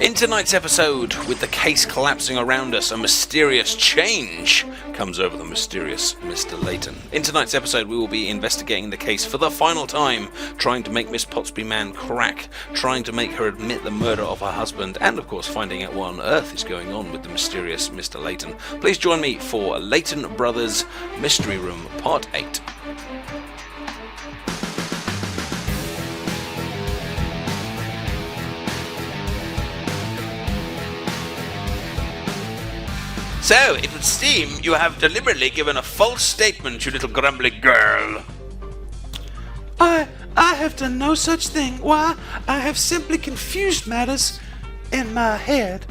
In tonight's episode, with the case collapsing around us, a mysterious change comes over the mysterious Mr. Layton. In tonight's episode, we will be investigating the case for the final time, trying to make Miss Pottsby Man crack, trying to make her admit the murder of her husband, and of course finding out what on earth is going on with the mysterious Mr. Layton. Please join me for Layton Brothers Mystery Room Part 8. So, it would seem you have deliberately given a false statement, you little grumbling girl. I have done no such thing. Why, I have simply confused matters in my head.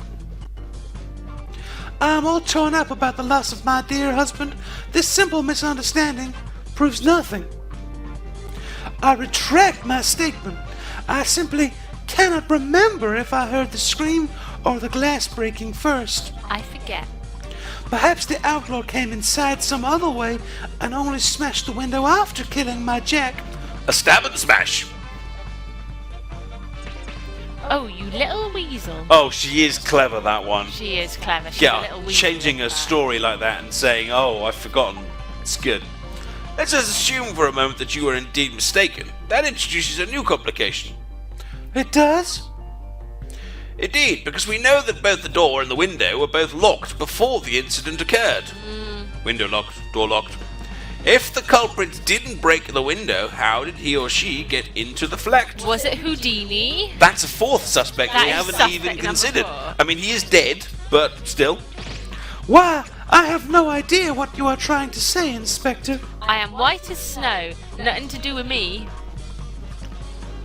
I'm all torn up about the loss of my dear husband. This simple misunderstanding proves nothing. I retract my statement. I simply cannot remember if I heard the scream or the glass breaking first. I forget. Perhaps the outlaw came inside some other way and only smashed the window after killing my Jack. A stab and smash. Oh, you little weasel. Oh, she is clever, that one. She is clever. She's a little weasel. Changing a story like that and saying, oh, I've forgotten. It's good. Let's just assume for a moment that you were indeed mistaken. That introduces a new complication. It does? Indeed, because we know that both the door and the window were both locked before the incident occurred. Window locked, door locked. If the culprit didn't break the window, how did he or she get into the flat? Was it Houdini? That's a fourth suspect That we is haven't suspect even number considered. 4. I mean, he is dead, but still. Why, I have no idea what you are trying to say, Inspector. I am white as snow. Nothing to do with me.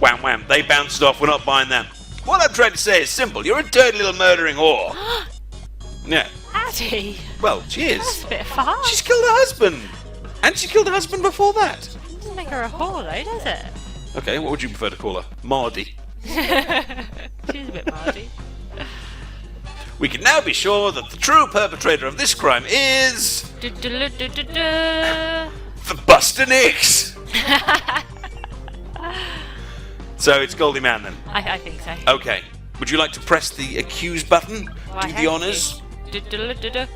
Wham wham, they bounced off, we're not buying that. What I'm trying to say is simple. You're a dirty little murdering whore. Yeah. Addie. Well, she That's is. a bit far. She's killed her husband. And she killed her husband before that. Doesn't make her a whore though, does it? Okay, what would you prefer to call her? Mardy. She's a bit mardy. We can now be sure that the true perpetrator of this crime is... Du-du-du-du-du-du. the Buster Nicks. So it's Goldie Man then? I think so. Okay. Would you like to press the accuse button? Well, Do the honours? Du-du-du-du-du.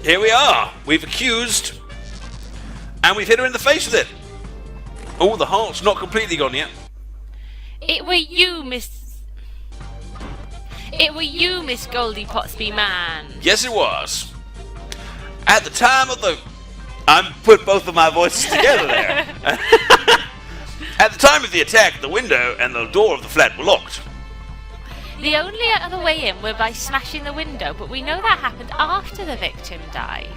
Here we are. We've accused. And we've hit her in the face with it. Oh, the heart's not completely gone yet. It were you, Miss Goldie Pottsby Man. Yes, it was. At the time of the... I'm put both of my voices together there. At the time of the attack, the window and the door of the flat were locked. The only other way in were by smashing the window, but we know that happened after the victim died.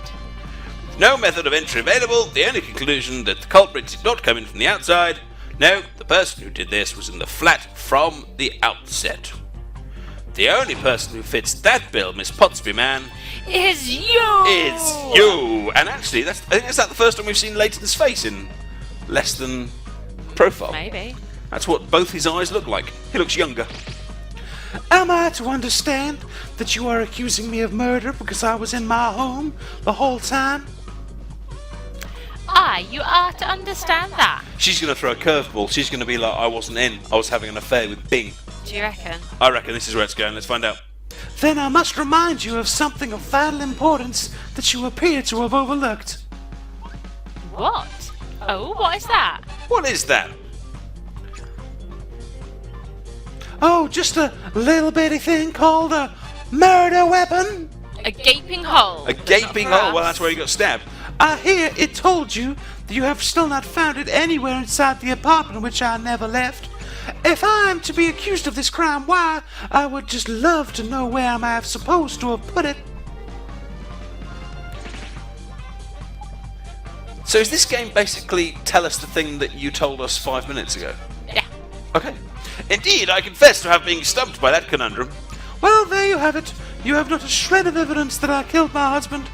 With no method of entry available, the only conclusion that the culprit did not come in from the outside. No, the person who did this was in the flat from the outset. The only person who fits that bill, Miss Pottsby Man, Is you! is you. And actually, I think that's the first time we've seen Layton's face in less than profile. Maybe. That's what both his eyes look like. He looks younger. Am I to understand that you are accusing me of murder because I was in my home the whole time? Aye, you are to understand that. She's going to throw a curveball. She's going to be like, I wasn't in. I was having an affair with Bing. Do you reckon? I reckon this is where it's going. Let's find out. Then I must remind you of something of vital importance that you appear to have overlooked. What? Oh, what is that? What is that? Oh, just a little bitty thing called a murder weapon. A gaping hole. A gaping hole. Well, that's where he got stabbed. I hear it told you that you have still not found it anywhere inside the apartment which I never left. If I am to be accused of this crime, why, I would just love to know where I am supposed to have put it. So is this game basically tell us the thing that you told us 5 minutes ago? Yeah. Okay. Indeed, I confess to have been stumped by that conundrum. Well, there you have it. You have not a shred of evidence that I killed my husband.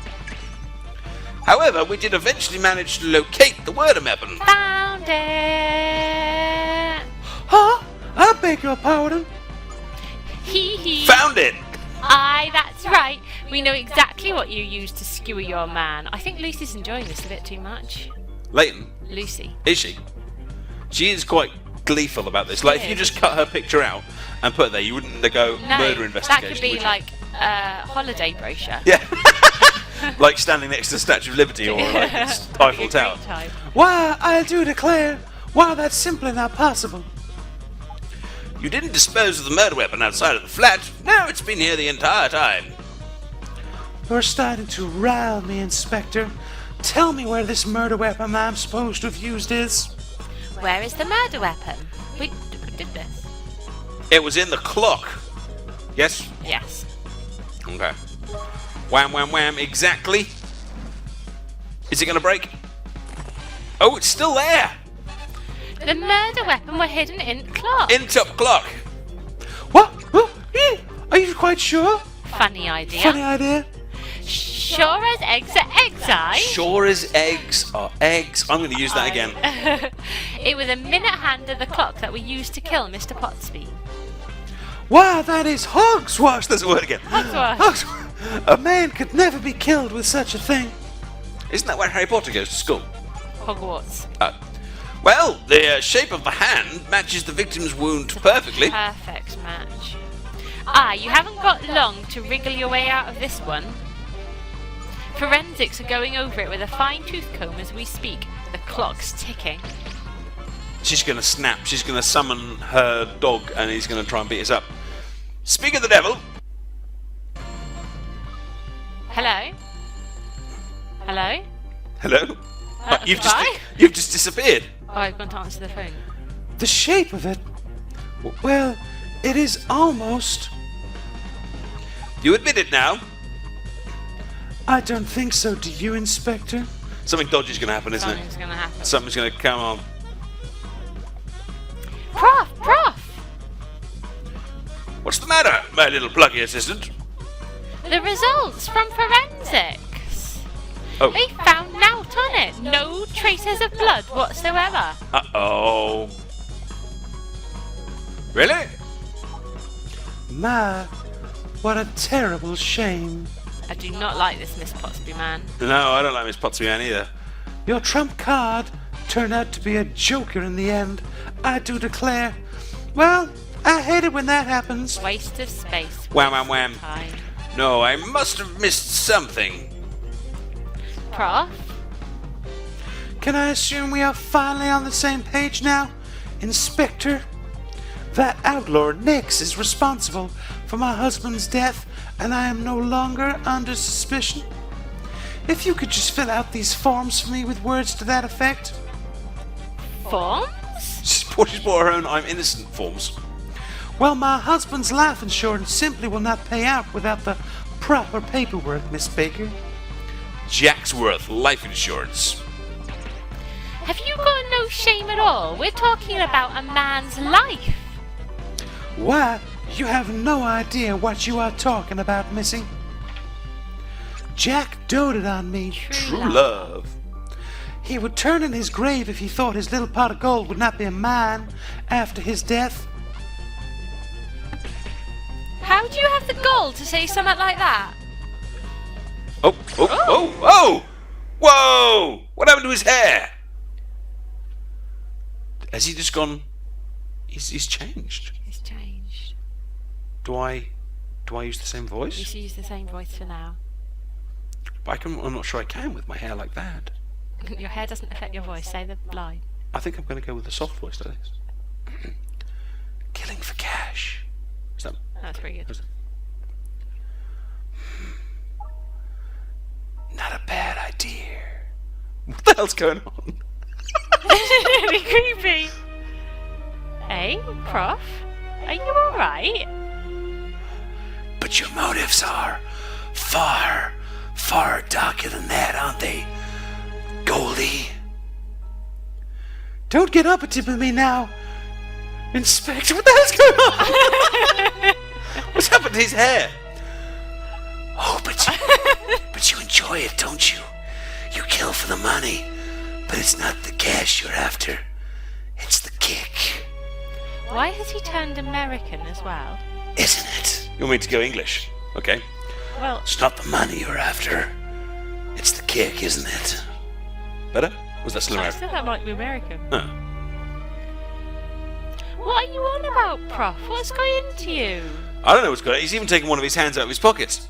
However, we did eventually manage to locate the murder weapon. Found it. Huh? I beg your pardon. Hee hee. Found it! Aye, that's right. We know exactly what you used to skewer your man. I think Lucy's enjoying this a bit too much. Layton, Lucy. is she? She is quite gleeful about this. Like, if you just cut her picture out and put it there. You wouldn't go No, murder investigation. that could be would you? like a holiday brochure. Yeah. Like standing next to the Statue of Liberty or like Eiffel Tower. Why, I do declare, why, that's simply not possible. You didn't dispose of the murder weapon outside of the flat. No, it's been here the entire time. You're starting to rile me, Inspector. Tell me where this murder weapon I'm supposed to have used is. Where is the murder weapon? We did this. It was in the clock. Yes? Yes. Okay. Wham, wham, wham. Exactly. Is it going to break? Oh, it's still there. The murder weapon were hidden in the clock. In top clock. What? Oh, eh, are you quite sure? Funny idea. Funny idea. Sure as eggs are eggs, I. Sure as eggs are eggs. I'm going to use that again. It was a minute hand of the clock that we used to kill Mr. Potsby. Why, that is hogswash. There's a word again. Hogswash. A man could never be killed with such a thing. Isn't that where Harry Potter goes to school? Hogwarts. Well, the shape of the hand matches the victim's wound perfectly. Perfect match. You haven't got long to wriggle your way out of this one. Forensics are going over it with a fine-tooth comb as we speak. The clock's ticking. She's going to snap. She's going to summon her dog and he's going to try and beat us up. Speak of the devil. Hello? Hello? Hello? Goodbye? You've just disappeared. Oh, I've gone to answer the phone. The shape of it, well, it is almost... You admit it now. I don't think so, do you, Inspector? Something dodgy's going to happen, isn't Something's going to happen. it? Something's going to come on. Prof! What's the matter, my little plucky assistant? The results from forensics. Oh. They found nout on it. No traces of blood whatsoever. Uh-oh. Really? My, what a terrible shame. I do not like this Miss Potsby man. No, I don't like Miss Potsby man either. Your trump card turned out to be a joker in the end, I do declare. Well, I hate it when that happens. Waste of space. Wham, wham, wham. Time. No, I must have missed something. Prof? Can I assume we are finally on the same page now, Inspector? That outlaw Nix is responsible for my husband's death, and I am no longer under suspicion. If you could just fill out these forms for me with words to that effect. Forms? She's brought her own I'm innocent forms. Well, my husband's life insurance simply will not pay out without the proper paperwork, Miss Baker. Jacksworth life insurance. Have you got no shame at all? We're talking about a man's life. Why, you have no idea what you are talking about, Missy. Jack doted on me. True love. He would turn in his grave if he thought his little pot of gold would not be mine after his death. How do you have the gall to say something like that? Oh! Whoa! What happened to his hair? Has he just gone? He's changed. It's changed. Do I use the same You voice? should use the same voice for now. But I'm not sure I can with my hair like that. Your hair doesn't affect your voice. Say the line. I think I'm going to go with the soft voice like this. Killing for cash. Is that? That's pretty good. is it? Not a bad idea. What the hell's going on? Really creepy. Hey, Prof? Are you alright? But your motives are far, far darker than that, aren't they, Goldie? Don't get uppity with me now, Inspector. What the hell's going on? What's happened to his hair? Oh, but you enjoy it, don't you? You kill for the money, but it's not the cash you're after. It's the kick, Why has he turned American as well? isn't it? You want me to go English? Okay. Well, It's not the money you're after. It's the kick, isn't it? Better? Was that still I American? said that might be American. Huh. What are you on about, Prof? What's going into you? I don't know what's going on. He's even taken one of his hands out of his pocket.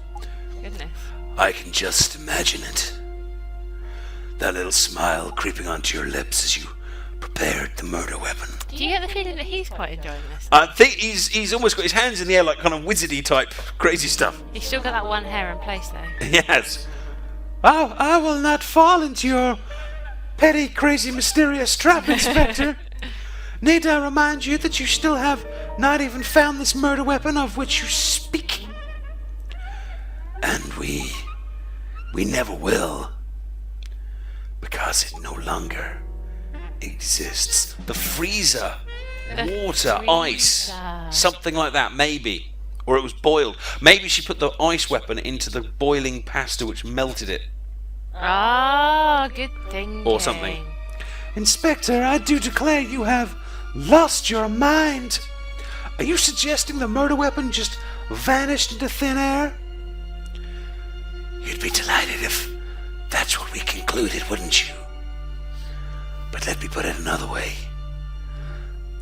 Goodness. I can just imagine it. That little smile creeping onto your lips as you prepared the murder weapon. Do you get the feeling that he's quite enjoying this? I think he's almost got his hands in the air like kind of wizardy type crazy stuff. He's still got that one hair in place, though. Yes. I will not fall into your petty, crazy, mysterious trap, Inspector. Need I remind you that you still have not even found this murder weapon of which you speak? And we never will. Because it no longer exists. The freezer. The Water, ice. freezer. Something like that, maybe. Or it was boiled. Maybe she put the ice weapon into the boiling pasta which melted it. Ah, good thinking. Or something. Inspector, I do declare you have lost your mind. Are you suggesting the murder weapon just vanished into thin air? You'd be delighted if that's what we concluded, wouldn't you? But let me put it another way.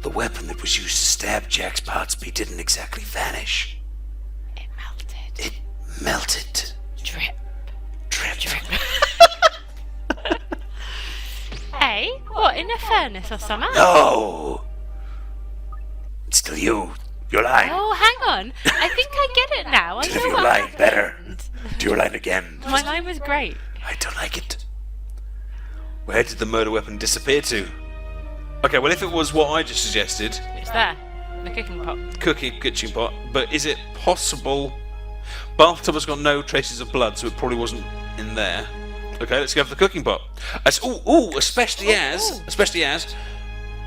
The weapon that was used to stab Jax Potsby didn't exactly vanish. It melted. It melted. Drip. Drip. Hey, what, in a furnace or something? No! It's still you. You're lying. Oh, hang on. I think I get it now. I Deliver know your what line happened. better. Do your line again. My line was great. I don't like it. Where did the murder weapon disappear to? Okay, well if it was what I just suggested, It's there. The cooking pot. kitchen pot, but is it possible... Bathtub got no traces of blood, so it probably wasn't in there. Okay, let's go for the cooking pot. Especially as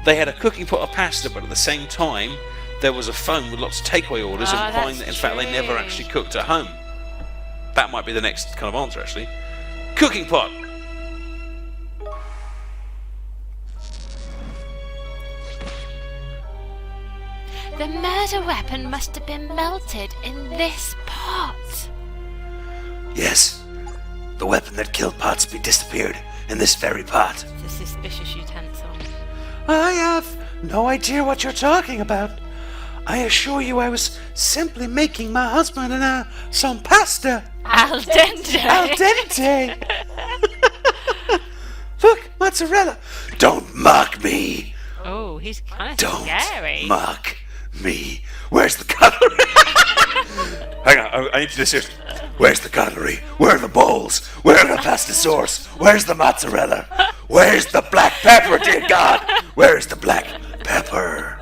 they had a cooking pot of pasta, but at the same time there was a phone with lots of takeaway orders, Oh, implying that that's in fact they never true. actually cooked at home. That might be the next kind of answer, actually. Cooking pot. The murder weapon must have been melted in this pot. Yes. The weapon that killed Potsby disappeared in this very pot. It's a suspicious utensil. I have no idea what you're talking about. I assure you I was simply making my husband and I some pasta. Al dente. Al dente. Look, mozzarella. Don't mock me. Oh, he's kind of Don't scary. mock me. Where's the cutlery? Hang on, I need to do this. Where's the cutlery? Where are the bowls? Where are the pasta sauce? Where's the mozzarella? Where's the black pepper, dear God? Where's the black pepper?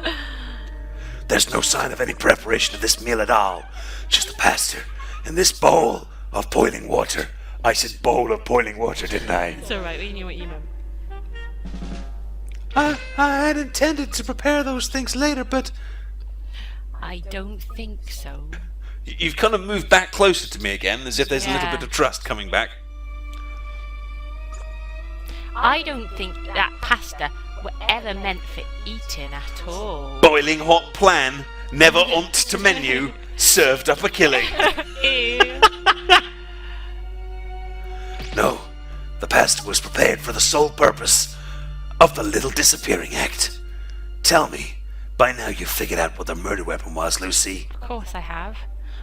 There's no sign of any preparation of this meal at all. Just the pasta and this bowl of boiling water. I said bowl of boiling water, didn't I? It's alright, we knew what you meant. I had intended to prepare those things later, but I don't think so. You've kind of moved back closer to me again, as if there's a little Yeah. bit of trust coming back. I don't think that pasta were ever meant for eating at all. Boiling hot plan, never ont to menu, served up a killing. Ew. no, the pasta was prepared for the sole purpose of the little disappearing act. Tell me, by now you've figured out what the murder weapon was, Lucy. Of course I have.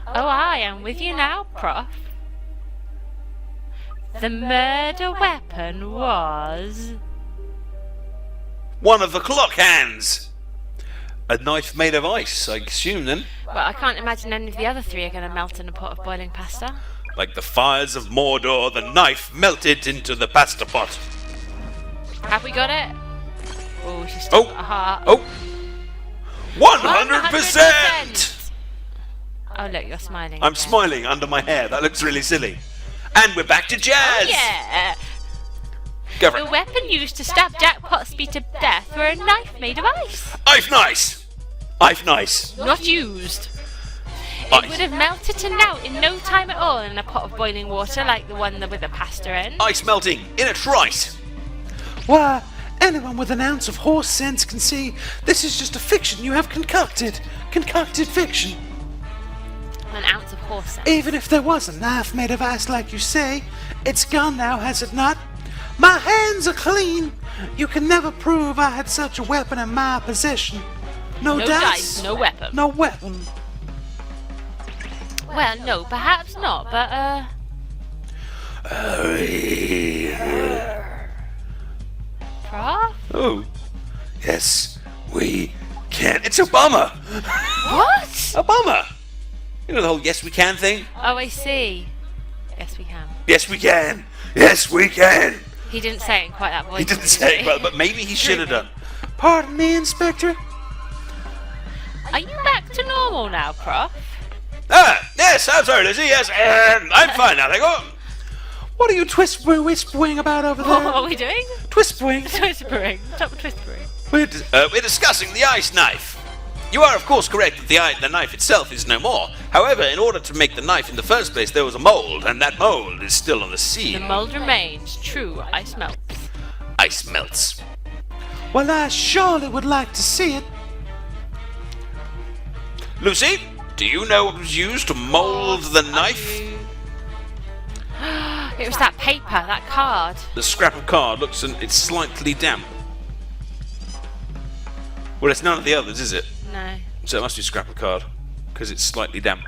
Oh, I am with you now, Prof. The murder weapon was... One of the clock hands! A knife made of ice, I assume then. Well, I can't imagine any of the other three are going to melt in a pot of boiling pasta. Like the fires of Mordor, the knife melted into the pasta pot. Have we got it? Oh, she's still got a heart. Oh! 100%! Oh, look, you're smiling. I'm again. smiling under my hair, that looks really silly. And we're back to jazz! Oh, yeah! Go for The it. weapon used to stab Jack Potsby to death were a knife made of ice. Ice nice! Ice nice! Not used. Ice. It would have melted to now in no time at all in a pot of boiling water like the one with the pasta in. Ice melting in a trice! Why, anyone with an ounce of horse sense can see this is just a fiction you have concocted. Concocted fiction. An ounce of horse sense. Even if there was a knife made of ice like you say, it's gone now, has it not? My hands are clean. You can never prove I had such a weapon in my possession. No, No dice, no weapon. No weapon. Well, no, perhaps not, but, Prof? Oh. Yes, we can. It's a bummer. What? A bummer. You know the whole yes we can thing? Oh, I see. Yes, we can. Yes we can. Yes we can. He didn't say it in quite that voice. He didn't say it, but maybe he should have done. Pardon me, Inspector. Are you back to normal now, Prof? Ah, yes, I'm sorry, Lizzie. Yes, I'm fine now. Thank you. What are you whispering about over What there? are we doing? Whispering? Whispering. Stop whispering. We're discussing the ice knife. You are, of course, correct that the knife itself is no more. However, in order to make the knife in the first place, there was a mold, and that mold is still on the The scene. mold remains. True, ice melts. Ice melts. Well, I surely would like to see it. Lucy, do you know what was used to mold the knife? It was that paper, that card. The scrap of card looks and it's slightly damp. Well, it's none of the others, is it? No. So it must be scrap of card, because it's slightly damp.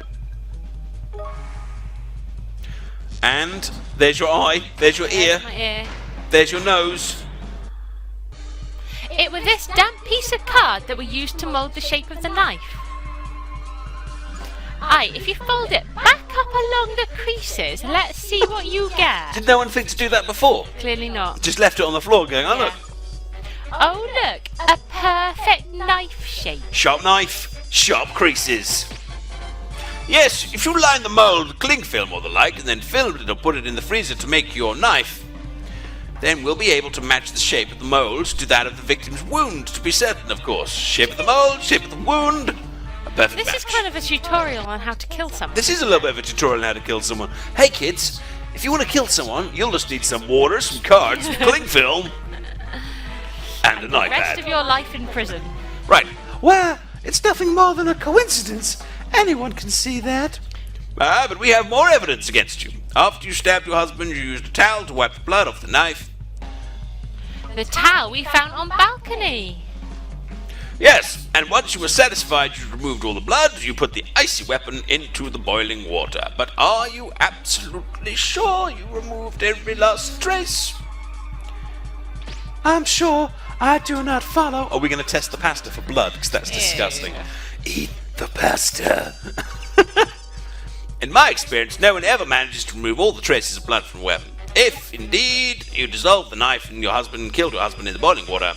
And there's your eye, there's your ear, There's my ear. there's your nose. It was this damp piece of card that we used to mould the shape of the knife. Aye, if you fold it back up along the creases, let's see what you get. Did no one think to do that before? Clearly not. Just left it on the floor going, oh look, Oh look, a perfect knife shape. sharp knife, sharp creases. Yes, if you line the mold with cling film or the like, and then fill it or put it in the freezer to make your knife, then we'll be able to match the shape of the mold to that of the victim's wound, to be certain, of course. Shape of the mold, shape of the wound, a perfect This match. is kind of a tutorial on how to kill someone. This is a little bit of a tutorial on how to kill someone. Hey kids, if you want to kill someone, you'll just need some water, some cards, some cling film, and a The knife rest pad. of your life in prison. Right. Well, it's nothing more than a coincidence. Anyone can see that. But we have more evidence against you. After you stabbed your husband, you used a towel to wipe the blood off the knife. The towel we found on balcony. Yes, and once you were satisfied you removed all the blood, you put the icy weapon into the boiling water. But are you absolutely sure you removed every last trace? I'm sure I do not follow. Are we going to test the pasta for blood? Because that's disgusting. Eat the pasta. In my experience, no one ever manages to remove all the traces of blood from a weapon. If, indeed, you dissolved the knife and your husband killed your husband in the boiling water,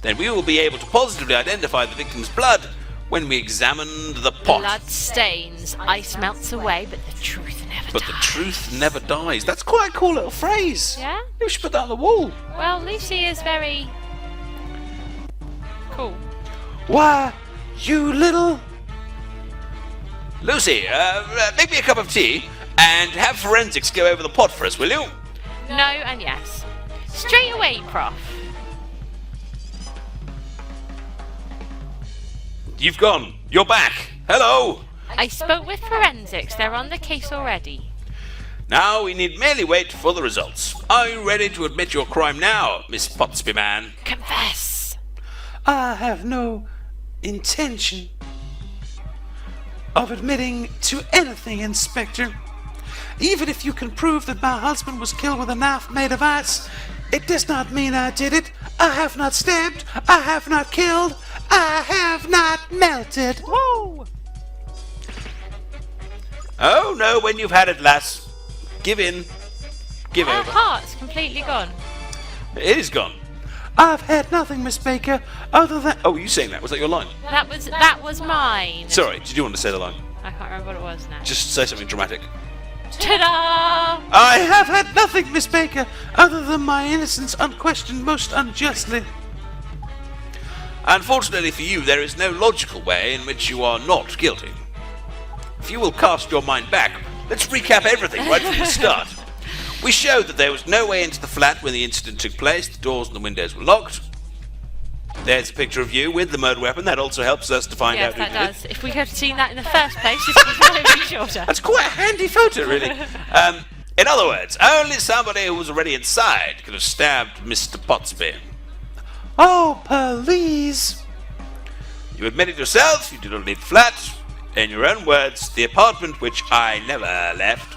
then we will be able to positively identify the victim's blood when we examine the pot. Blood stains, ice melts away, but the truth never But dies. the truth never dies. That's quite a cool little phrase. Yeah? We should put that on the wall. Well, Lucy is very cool. Why, you little... Lucy, make me a cup of tea and have forensics go over the pot for us, will you? No and yes. Straight away, Prof. You've gone. You're back. Hello. I spoke with forensics. They're on the case already. Now we need merely wait for the results. Are you ready to admit your crime now, Miss Potsby Man? Confess. I have no intention of admitting to anything, Inspector. Even if you can prove that my husband was killed with a knife made of ice, it does not mean I did it. I have not stabbed. I have not killed. I have not melted. Whoa! Oh no, when you've had it, lass. Give in. Give Her over. heart's completely gone. It is gone. I've had nothing, Miss Baker, other than... Oh, were you saying that? Was that your line? That was mine. Sorry, did you want to say the line? I can't remember what it was now. Just say something dramatic. Ta-da! I have had nothing, Miss Baker, other than my innocence unquestioned most unjustly. Unfortunately for you, there is no logical way in which you are not guilty. If you will cast your mind back, let's recap everything right from the start. We showed that there was no way into the flat when the incident took place. The doors and the windows were locked. There's a picture of you with the murder weapon. That also helps us to find Yes, out who that did it. does. If we had seen that in the first place, this would probably be shorter. That's quite a handy photo, really. In other words, only somebody who was already inside could have stabbed Mr. Potsby. Oh, please. You admit it yourself, you do not need the flat. In your own words, the apartment which I never left.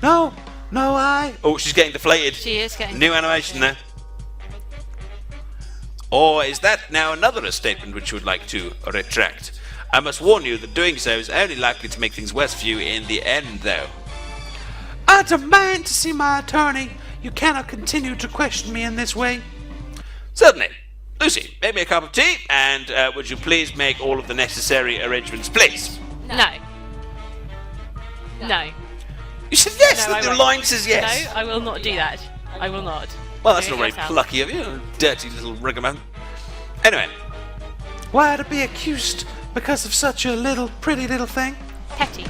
No, I... Oh, she's getting deflated. She is getting New animation there. Or is that now another statement which you would like to retract? I must warn you that doing so is only likely to make things worse for you in the end, though. I demand to see my attorney. You cannot continue to question me in this way. Certainly. Lucy, make me a cup of tea, and would you please make all of the necessary arrangements, please? No. No. You said yes, No, I the won't. line says yes. No, I will not do that. I will not. Well, that's Do not it very yourself. plucky of you, dirty little ragamuffin. Anyway, Why to be accused because of such a pretty little thing? Petty.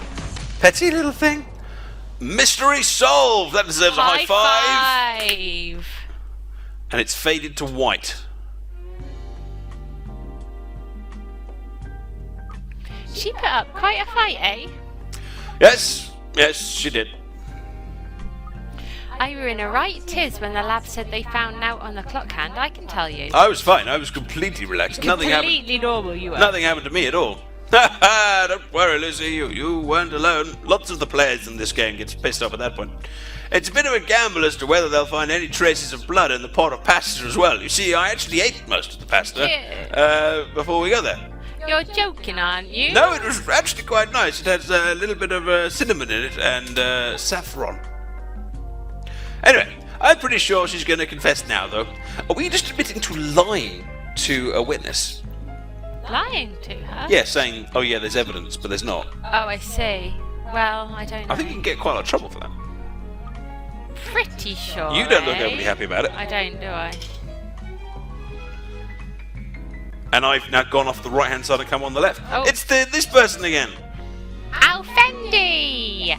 Petty little thing? mystery solved! That deserves a high five! five. And it's faded to white. She put up quite a fight, eh? Yes, she did. I were in a right tiz when the lab said they found out on the clock hand, I can tell you. I was fine, I was completely relaxed. Nothing happened. Completely normal you were. Nothing happened to me at all. Ha ha! Don't worry, Lucy. You weren't alone. Lots of the players in this game gets pissed off at that point. It's a bit of a gamble as to whether they'll find any traces of blood in the pot of pasta as well. You see, I actually ate most of the pasta before we got there. You're joking, aren't you? No, it was actually quite nice. It has a little bit of cinnamon in it and saffron. Anyway, I'm pretty sure she's going to confess now, though. Are we just admitting to lying to a witness? Lying to her? Yeah, saying, oh yeah, there's evidence, but there's not. Oh, I see. Well, I don't know. I think you can get quite a lot of trouble for that. Pretty sure. You don't look eh? overly happy about it. I don't, do I? And I've now gone off the right-hand side and come on the left. Oh. It's this person again. Alfendi!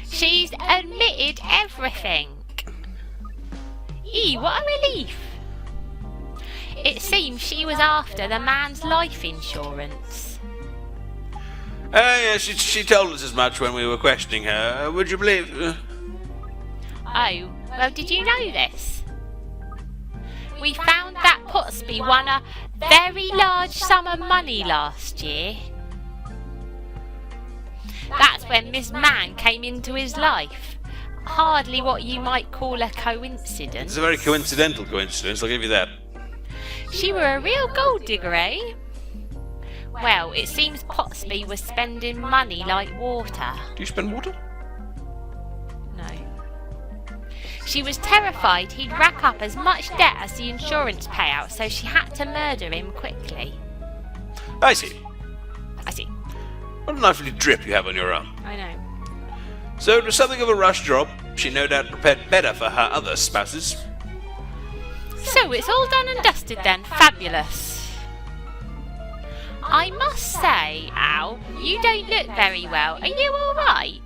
She's admitted everything. What a relief. It seems she was after the man's life insurance. Yeah, she told us as much when we were questioning her. Would you believe? Oh, well, did you know this? We found that Potsby won a very large sum of money last year. That's when Miss Mann came into his life. Hardly what you might call a coincidence. It's a very coincidental coincidence, I'll give you that. She were a real gold digger, eh? Well, it seems Potsby was spending money like water. Do you spend water? No. She was terrified he'd rack up as much debt as the insurance payout, so she had to murder him quickly. I see. I see. What a lovely drip you have on your arm. I know. So it was something of a rush job. She no doubt prepared better for her other spouses. So it's all done and dusted then. Fabulous. I must say, Al, you don't look very well. Are you alright?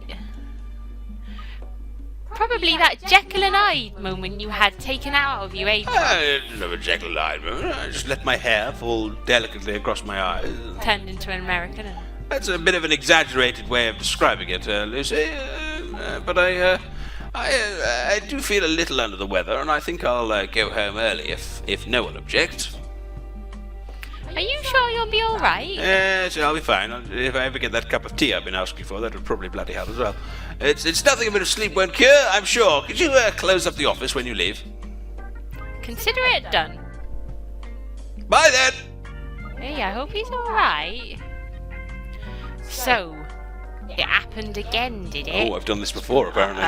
Probably that Jekyll and Hyde moment you had taken out of you, April. I didn't have a Jekyll and Hyde moment. I just let my hair fall delicately across my eyes. Turned into an American. And... That's a bit of an exaggerated way of describing it, Lucy. But I do feel a little under the weather, and I think I'll go home early if no one objects. Are you sure you'll be alright? Yes, I'll be fine. If I ever get that cup of tea I've been asking for, that would probably bloody help as well. It's nothing a bit of sleep won't cure, I'm sure. Could you close up the office when you leave? Consider it done. Bye then! Hey, I hope he's alright. So, it happened again, did it? Oh, I've done this before, apparently.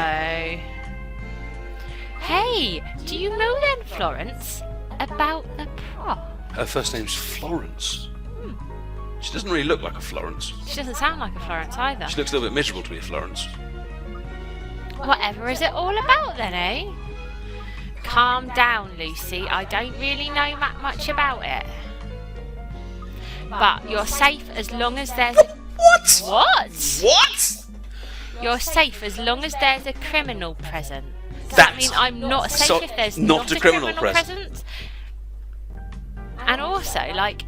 Hey, do you know then, Florence, about the prof? Her first name's Florence. She doesn't really look like a Florence. She doesn't sound like a Florence either. She looks a little bit miserable to be a Florence. Whatever is it all about then, eh? Calm down, Lucy. I don't really know that much about it. But you're safe as long as there's... What? What? What? You're safe as long as there's a criminal present. Does that mean I'm not safe if there's not a criminal present? And also, like...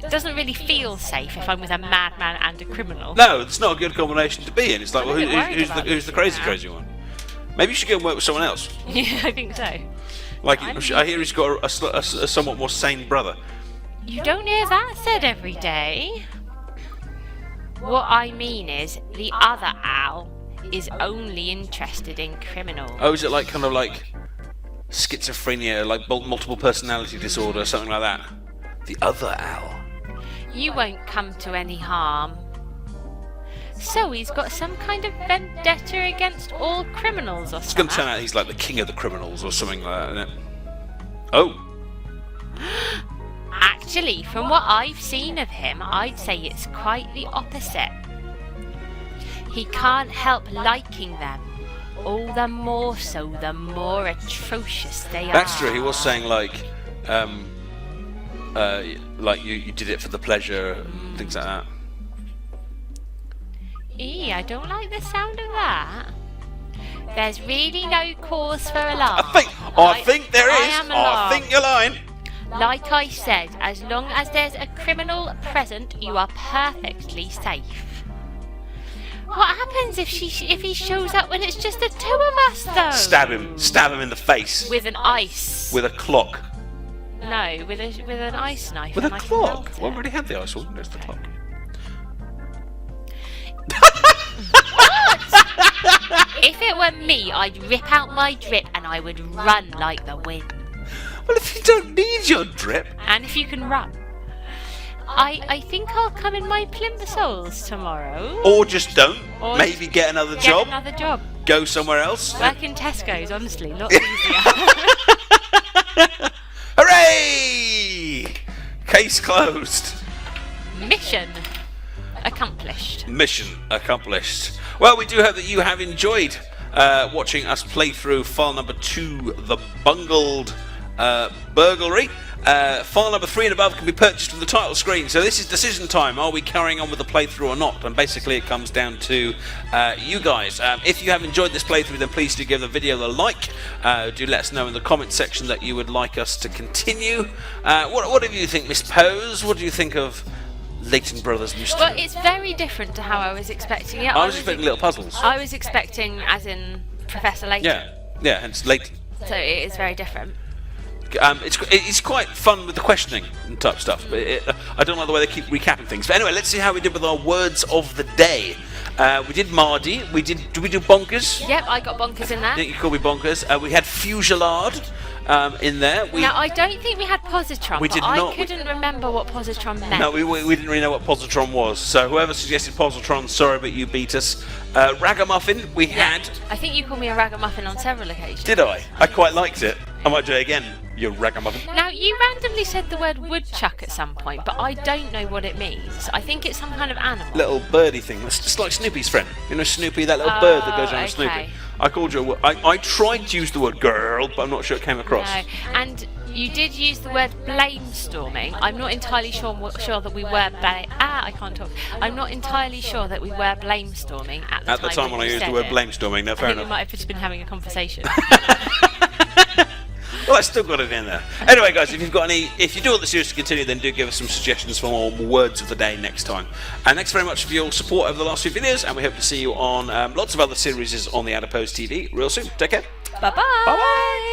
It doesn't really feel safe if I'm with a madman and a criminal. No, it's not a good combination to be in. It's like, well, I'm a bit worried who's about the this crazy now. crazy one? Maybe you should go and work with someone else. Yeah, I think so. Like, I hear he's got a somewhat more sane brother. You don't hear that said every day. What I mean is, the other owl is only interested in criminals. Oh, is it like kind of like schizophrenia, like multiple personality disorder, something like that? The other owl. You won't come to any harm. So he's got some kind of vendetta against all criminals or It's something. going to turn out he's like the king of the criminals or something like that, isn't it? Oh. Actually, from what I've seen of him, I'd say it's quite the opposite. He can't help liking them. All the more so, the more atrocious they are. That's true. He was saying like you did it for the pleasure, things like that. I don't like the sound of that. There's really no cause for alarm. I think there is. I am alarmed. I think you're lying. Like I said, as long as there's a criminal present, you are perfectly safe. What happens if he shows up when it's just the two of us, though? Stab him in the face With an ice. with a clock. No, with an ice knife. With a and I can clock. melt it. Well, we already had the ice one. There's the clock. If it were me, I'd rip out my drip and I would run like the wind. Well, if you don't need your drip. And if you can run. I think I'll come in my plimsolls tomorrow. Or just don't. Or Maybe get another Get job. another job. Go somewhere else. Work in Tesco's, honestly, lots easier. Hooray! Case closed. Mission accomplished. Mission accomplished. Well, we do hope that you have enjoyed watching us play through file number 2, The Bungled Burglary. File number 3 and above can be purchased from the title screen. So this is decision time. Are we carrying on with the playthrough or not? And basically it comes down to you guys. If you have enjoyed this playthrough, then please do give the video a like. Do let us know in the comment section that you would like us to continue. What do you think, Miss Pose? What do you think of Layton Brothers Mystery Room? Well, it's very different to how I was expecting it. I was expecting little puzzles. I was expecting, as in Professor Layton. Yeah, and it's Layton. So it is very different. It's quite fun with the questioning and type stuff, but I don't like the way they keep recapping things. But anyway, let's see how we did with our words of the day. We did Mardy. Did we do bonkers? Yep, I got bonkers in there. I think you called me bonkers. We had fusillade in there. Now, I don't think we had positron, We did but not. I couldn't remember what positron meant. No, we didn't really know what positron was. So whoever suggested positron, sorry, but you beat us. Ragamuffin, we had. I think you called me a ragamuffin on several occasions. Did I? I quite liked it. I might do it again, you ragamuffin. Now, you randomly said the word woodchuck at some point, but I don't know what it means. I think it's some kind of animal. Little birdie thing. It's just like Snoopy's friend. You know Snoopy, that little bird that goes around with okay. Snoopy. I called you I tried to use the word girl, but I'm not sure it came across. No. And you did use the word blamestorming. I'm not entirely sure that we were I can't talk. I'm not entirely sure that we were blamestorming at the time when I you used the said word it. blamestorming. No, I fair think we enough. might have just been having a conversation. Well, I still got it in there. Anyway, guys, if you do want the series to continue, then do give us some suggestions for more words of the day next time. And thanks very much for your support over the last few videos, and we hope to see you on lots of other series on the Adipose TV real soon. Take care. Bye-bye. Bye-bye.